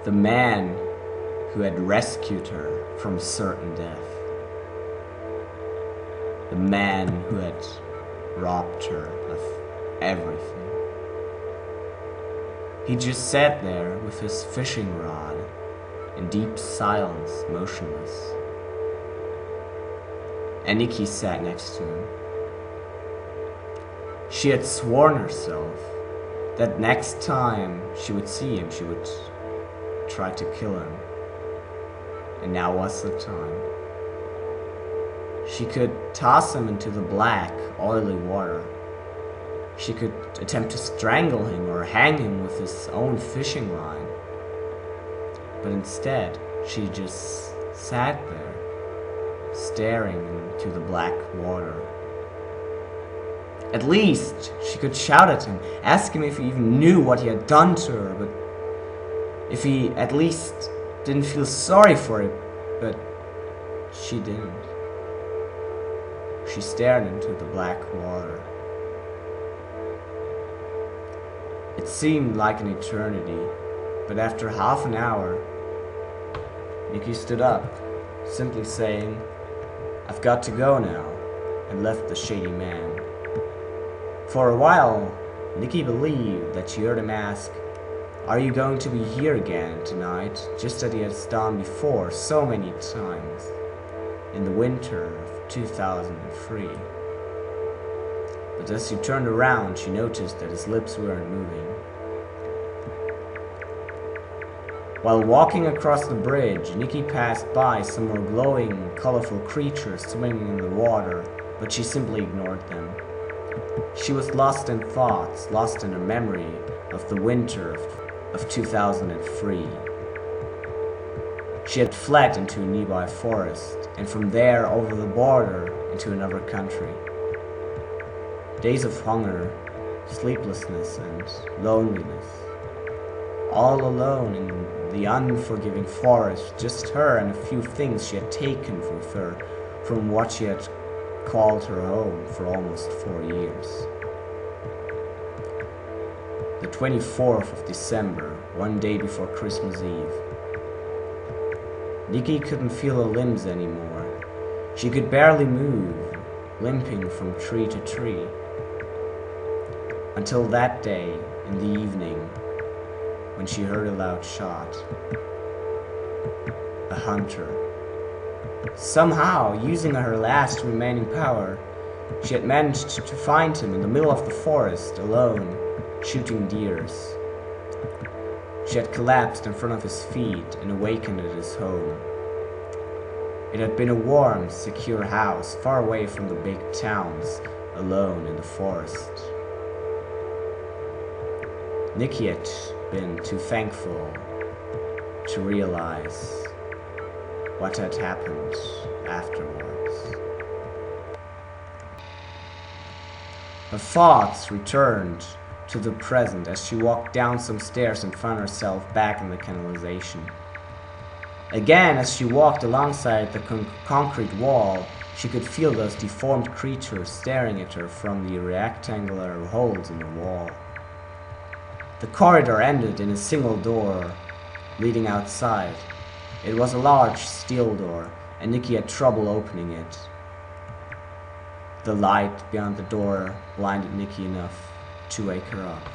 The man who had rescued her from certain death. The man who had robbed her of everything. He just sat there with his fishing rod in deep silence, motionless. And Nikki sat next to him. She had sworn herself that next time she would see him, she would try to kill him. And now was the time. She could toss him into the black, oily water. She could attempt to strangle him or hang him with his own fishing line. But instead, she just sat there, staring into the black water. At least she could shout at him, ask him if he even knew what he had done to her, but if he at least didn't feel sorry for it, but she didn't. She stared into the black water. It seemed like an eternity, but after half an hour, Nikki stood up, simply saying, "I've got to go now," and left the shady man. For a while, Nikki believed that she heard him ask, "Are you going to be here again tonight?" just as he had done before so many times, in the winter of 2003. But as she turned around, she noticed that his lips weren't moving. While walking across the bridge, Nikki passed by some more glowing, colorful creatures swimming in the water, but she simply ignored them. She was lost in thoughts, lost in a memory of the winter of 2003. She had fled into a nearby forest, and from there over the border into another country. Days of hunger, sleeplessness, and loneliness. All alone in the unforgiving forest, just her and a few things she had taken with her from what she had called her home for almost 4 years. The 24th of December, one day before Christmas Eve. Nikki couldn't feel her limbs anymore. She could barely move, limping from tree to tree. Until that day, in the evening, when she heard a loud shot. A hunter. Somehow, using her last remaining power, she had managed to find him in the middle of the forest, alone, shooting deers. She had collapsed in front of his feet and awakened at his home. It had been a warm, secure house, far away from the big towns, alone in the forest. Nikki had been too thankful to realize what had happened afterwards. Her thoughts returned to the present as she walked down some stairs and found herself back in the canalization. Again, as she walked alongside the concrete wall, she could feel those deformed creatures staring at her from the rectangular holes in the wall. The corridor ended in a single door leading outside. It was a large steel door, and Nikki had trouble opening it. The light beyond the door blinded Nikki enough to wake her up.